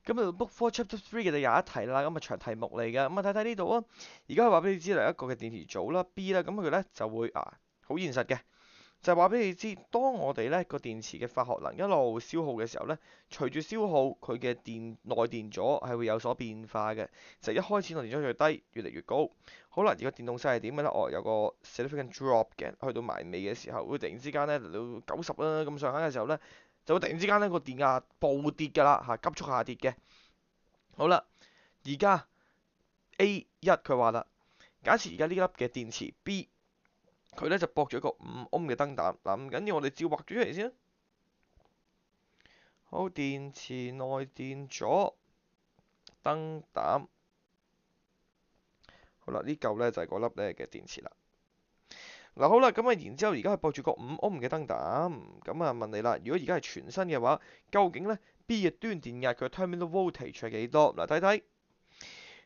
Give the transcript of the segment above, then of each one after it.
咁啊，Book 4 Chapter 3嘅第21題啦，咁啊長題目嚟嘅，咁啊睇睇呢度啊。而家佢話俾你知啦，一個嘅電池組啦 B 啦，咁佢咧就會好現實嘅，就係話俾你知，當我哋咧個電池嘅化學能一路消耗嘅時候咧，隨住消耗佢嘅內電阻係會有所變化嘅，就一開始內電阻最低，越嚟越高。好啦，而個電動勢係點嘅咧？有個 significant drop 嘅，去到埋尾嘅時候，會突然之間咧嚟到90啦咁上下嘅時候咧，就會突然之間咧個電壓暴跌㗎啦嚇，急速下跌嘅。好啦，而家 A1佢話啦，假設而家呢粒嘅電池 B，佢咧就駁咗一個5 ohm 嘅燈膽。嗱，唔緊要，我哋照畫咗出嚟先。好，電池內電阻燈膽。好啦，呢嚿咧就係嗰粒咧嘅電池啦。嗱，好啦，咁啊，然之後而家係駁住個5 ohm 嘅燈膽。咁啊問你啦，如果而家係全新嘅話，究竟咧 B 嘅端電壓佢嘅 terminal voltage 係幾多？嗱，睇睇。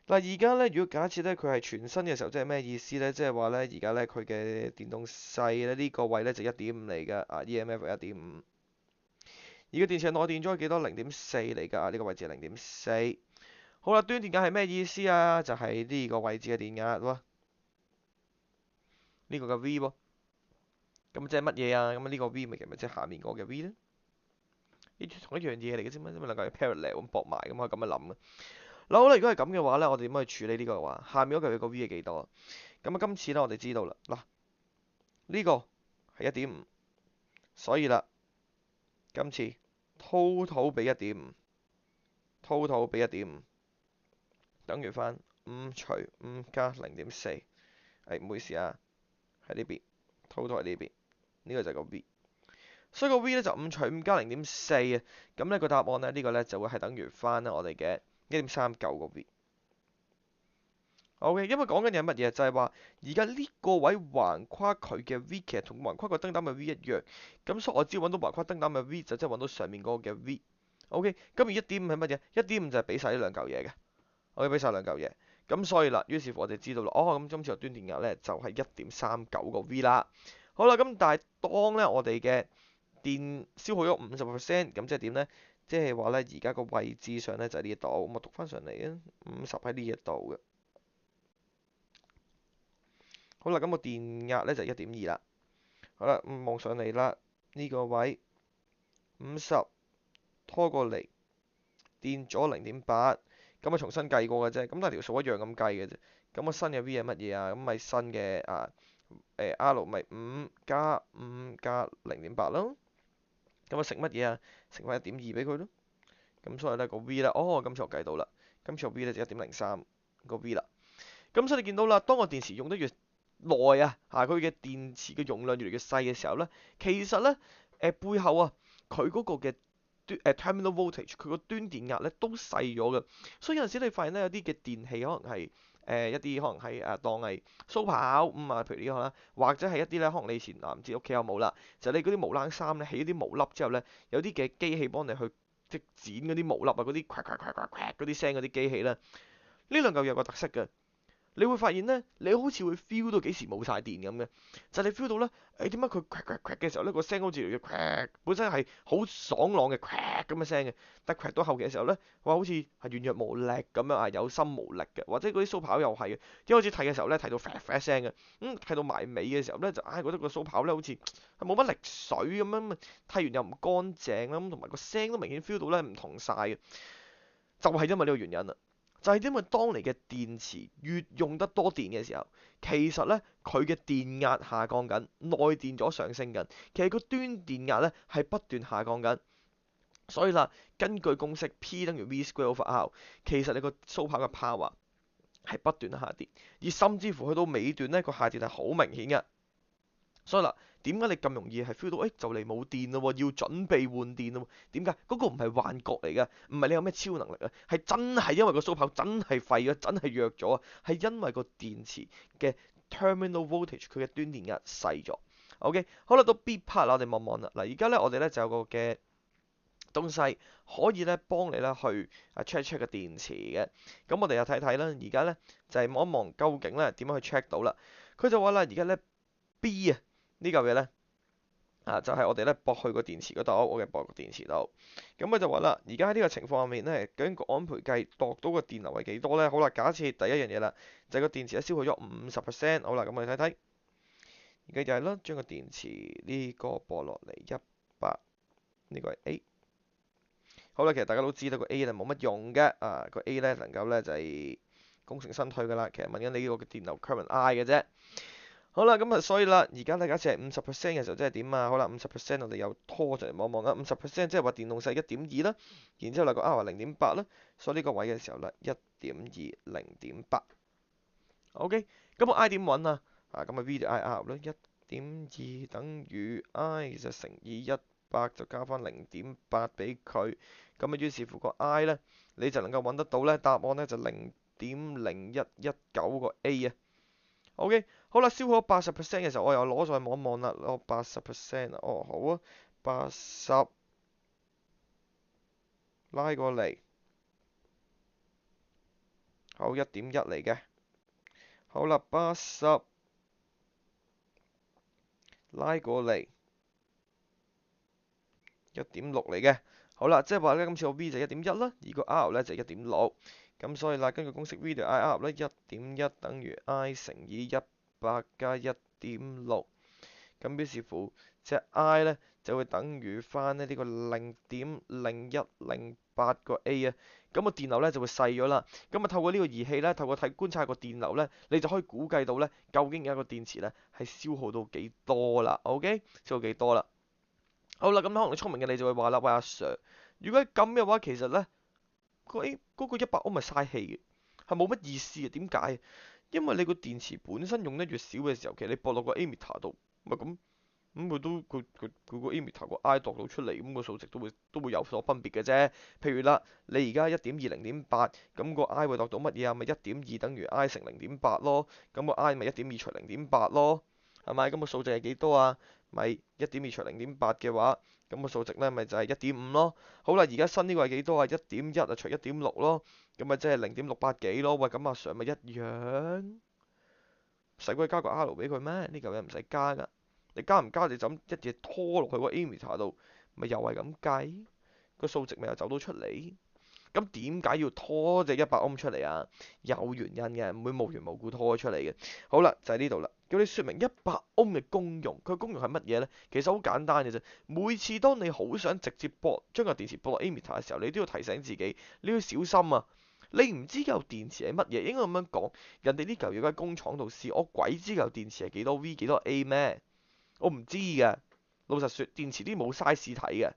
嗱，而家咧，如果假設咧佢係全新嘅時候，即係咩意思咧？即係話咧，而家咧佢嘅電動勢咧呢個位咧就1.5嚟㗎，EMF 係1.5。而個電池內電阻係幾多？0.4嚟㗎，呢個位置係0.4。好啦，端電壓係咩意思啊？就係呢個位置嘅電壓喎，呢個嘅 V 喎。咁即係乜嘢啊？咁呢個 V 咪即係下面嗰個嘅 V 咧？呢同一樣嘢嚟嘅啫嘛，因為兩個係 parallel 咁駁埋，咁可以咁樣諗嘅。嗱，好啦，如果係咁嘅話咧，我哋點樣去處理呢個嘅話？下面嗰嚿嘅個 V 係幾多啊？咁啊，今次咧我哋知道啦，嗱，呢個係1.5，所以啦，今次 total 俾1.5，total 俾1.5，等於翻5除5加0.4。唔好意思啊，喺呢邊 total 喺呢邊，呢個就係個 V。所以個 V 咧就5除5加0.4啊。咁咧個答案咧呢個咧就會係等於翻我哋嘅1.39個 V。OK，因為講緊嘢乜嘢？就係話而家呢個位橫跨佢嘅 V 其實同橫跨個燈膽嘅 V 一樣，咁所以我只要揾到橫跨燈膽嘅 V 就即係揾到上面嗰個嘅 V。OK，咁而1.5係乜嘢？1.5就係俾晒呢兩嚿嘢嘅，我要俾晒兩嚿嘢。咁所以啦，於是乎我哋知道啦，咁今次個端電壓咧就係1.39個 V 啦。好啦，咁但係當咧我哋嘅電消耗咗50%，咁即係點咧？即係話咧而家個位置上咧就係呢一度，咁我讀翻上嚟啊，50喺呢一度嘅。好啦，咁個電壓咧就1.2啦。好啦，望上嚟啦，呢個位50拖過嚟，電阻0.8，咁啊重新計過嘅啫。咁但係條數一樣咁計嘅啫。咁個新嘅 V 係乜嘢啊？咁咪新嘅R 咪5加5加0.8咯。咁啊乘乜嘢啊？乘翻1.2俾佢咯。咁所以咧個 V 咧，今次我計到啦。今次個 V 咧就1.03個 V 啦。咁所以你見到啦，當個電池用得越耐啊，佢嘅電池嘅容量越嚟越細嘅時候咧，其實咧背後啊，佢嗰個嘅terminal voltage，佢個端電壓咧都細咗嘅。所以有陣時你發現咧有啲嘅電器可能係一啲可能係當係蘇跑咁啊，譬如呢個啦，或者係一啲咧可能你以前唔知屋企有冇啦，就係你嗰啲毛冷衫咧起啲毛粒之後咧，有啲嘅機器幫你去即係剪嗰啲毛粒啊，嗰啲嗰啲聲嗰啲機器咧，呢兩嚿有個特色嘅。你會發現咧，你好似會 feel 到幾時冇晒電咁嘅，就係你 feel 到咧，點解佢嘅時候咧個聲好似嚟嘅本身係好爽朗嘅咁嘅聲嘅，但係到後期嘅時候咧，哇好似係軟弱無力咁樣啊，有心無力嘅，或者嗰啲蘇跑又係嘅，一開始睇嘅時候咧睇到聲嘅，睇到埋尾嘅時候咧就覺得個蘇跑咧好似係冇乜力水咁樣，睇完又唔乾淨啦，咁同埋個聲都明顯 feel 到咧唔同晒嘅，就係因為呢個原因啦。就係因為當你嘅電池越用得多電嘅時候，其實咧佢嘅電壓下降緊，內電阻上升緊，其實個端電壓咧係不斷下降緊。所以啦，根據公式 P 等於 V square over R，其實你個蘇跑嘅 power 係不斷下跌，而甚至乎去到尾段咧個下跌係好明顯嘅。所以啦，點解你咁容易係 feel 到就嚟冇電咯？要準備換電咯？點解？嗰個唔係幻覺嚟嘅，唔係你有咩超能力啊，係真係因為個蘇跑真係廢咗，真係弱咗啊！係因為個電池嘅 terminal voltage 佢嘅端電壓細咗。OK，好啦，到 B part 啦，我哋望望啦。嗱，而家咧我哋咧就有個嘅東西可以咧幫你咧去check 個電池嘅。咁我哋又睇睇啦，而家咧就係望一望究竟咧點樣去 check 到啦。佢就話啦，而家咧 B 啊呢嚿嘢咧就係我哋咧駁去個電池嗰度，我嘅駁個電池度。咁佢就話啦，而家喺呢個情況下面咧，究竟個安培計度到個電流係幾多咧？好啦，假設第一樣嘢啦，就係個電池咧消耗咗50%。好啦，咁我哋睇睇，而家就係啦，將個電池呢個駁落嚟100，呢個係 A。好啦，其實大家都知道個 A 咧冇乜用嘅，個 A 咧能夠咧就係功成身退噶啦。其實問緊你呢個電流 current I 嘅啫。好啦，咁所以啦，而家咧假設係50%嘅時候，即係點啊？好啦，50%我哋又拖上嚟望望啦，50%即係話電動勢1.2啦，然之後嗱個 R 係0.8啦，所以呢個位嘅時候啦，1.2 0.8。OK，咁個 I 點揾啊？咁啊 V 就 IR 啦，1.2等於 I 就乘以100，就加翻0.8俾佢。咁啊於是乎個 I 咧，你就能夠揾得到咧，答案咧就0.0119個 A 啊。OK，好啦，消耗咗80% 嘅時候，我又攞上去望一望啦，攞80%啊，哦好啊，80拉過嚟，好1.1嚟嘅，好啦，80拉過嚟1.6嚟嘅，好啦，即係話咧今次個 V 就1.1啦，而個 R 咧就1.6，咁所以啦，根據公式 V 對 IR 咧1.1等於 I 乘以100加1.6，咁於是乎隻 I 咧就會等於翻呢個0.0108個 A 啊，咁個電流咧就會細咗啦。咁啊透過呢個儀器咧，透過觀察個電流咧，你就可以估計到咧究竟有一個電池咧係消耗到幾多啦。OK，消耗幾多啦？好啦，咁可能你聰明嘅你就會話啦，喂阿 Sir，如果係咁嘅話，其實咧個 A 嗰個100歐咪嘥氣嘅，係冇乜意思嘅。點解？因為你個電池本身用得越少嘅時候，其實你駁落個 ammeter 度，咪咁佢個 ammeter 個 I 度到出嚟，咁個數值都會有所分別嘅啫。譬如啦，你而家1.2 0.8，咁個 I 會度到乜嘢啊？咪1.2等於 I 乘0.8咯，咁個 I 咪1.2除0.8咯，係咪？咁個數值係幾多啊？咪1.2除0.8嘅話，咁個數值咧咪就係1.5咯。好啦，而家新呢個係幾多啊？1.1啊除1.6咯，咁咪即係0.68幾咯。喂，咁阿 Sir 咪一樣，使鬼加個 R 俾佢咩？呢嚿嘢唔使加噶。你加唔加你就咁一嘢拖落去個 ammeter 度，咪又係咁計，個數值咪又走到出嚟。咁點解要拖隻100歐出嚟啊？有原因嘅，唔會無緣無故拖出嚟嘅。好啦，就喺呢度啦。叫你説明100歐嘅功用，佢功用係乜嘢呢？其實好簡單嘅啫。每次當你好想直接將個電池駁落 ammeter 嘅時候，你都要提醒自己，你要小心啊！你唔知嚿電池係乜嘢，應該咁樣講。人哋呢嚿嘢喺工廠度試，我鬼知嚿電池係幾多 V 幾多 A 咩？我唔知嘅。老實説，電池啲冇 size 睇嘅。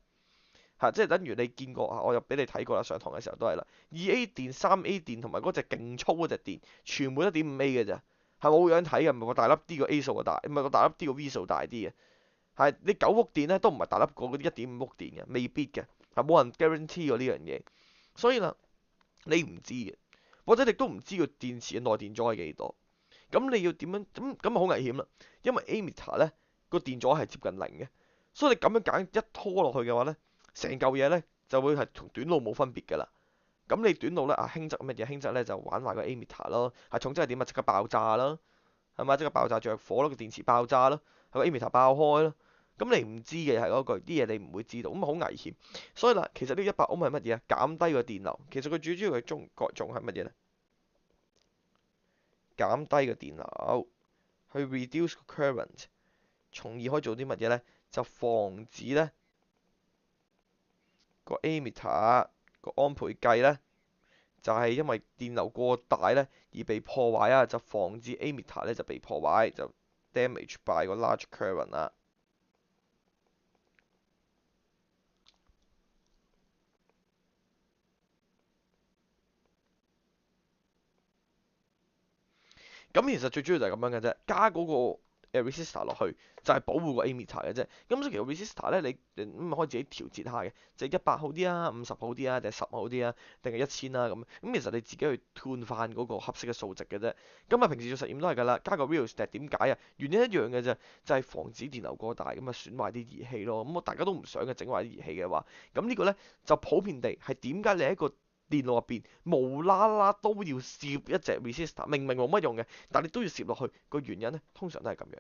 即係等於你見過我又俾你睇過啦，上堂嘅時候都係啦。2A 電、3A 電同埋嗰隻勁粗嗰隻電，全部都1.5A 嘅咋，係冇樣睇嘅，唔係個大粒啲個 A 數個大，唔係個大粒啲個 V 數大啲嘅。係你9伏電咧都唔係大粒過嗰啲1.5伏電嘅，未必嘅，係冇人 guarantee 過呢樣嘢。所以啦，你唔知嘅，或者你都唔知個電池嘅內電阻係幾多。咁你要點樣咁好危險啦？因為 ammeter 咧個電阻係接近0嘅，所以你咁樣揀一拖落去嘅話咧，成嚿嘢咧就會係同短路冇分別㗎啦。咁你短路咧輕則乜嘢？輕則咧就玩壞個 ammeter 咯，重則係點啊？即刻爆炸啦，係咪？即刻爆炸着火咯，個電池爆炸啦，係個 ammeter 爆開咯。咁你唔知嘅係嗰句，啲嘢你唔會知道，咁好危險。所以啦，其實呢100歐係乜嘢啊？減低個電流。其實佢最主要嘅作用係乜嘢咧？減低個電流，去 reduce 個 current，從而可以做啲乜嘢咧？就防止咧個 ammeter 個安培計咧，就係因為電流過大咧而被破壞啊，就防止 ammeter 咧就被破壞，就 damage by 個 large current 啦。咁其實最主要就係咁樣嘅啫，加嗰個resistor 落去就係保護個 ammeter 嘅啫。咁所以其實 resistor 咧，你咁可以自己調節下嘅，就係100好啲啊，50好啲啊，定係10好啲啊，定係1000啦咁。咁其實你自己去 tune 翻嗰個合適嘅數值嘅啫。咁啊，平時做實驗都係㗎啦，加個 rheostat 點解啊？原因一樣嘅啫，就係防止電流過大，咁啊損壞啲儀器咯。咁我大家都唔想嘅，整壞啲儀器嘅話，咁呢個咧就普遍地係點解你一個電路入邊無啦啦都要攝一隻 resistor，明明冇乜用嘅，但你都要攝落去，個原因咧通常都係咁樣。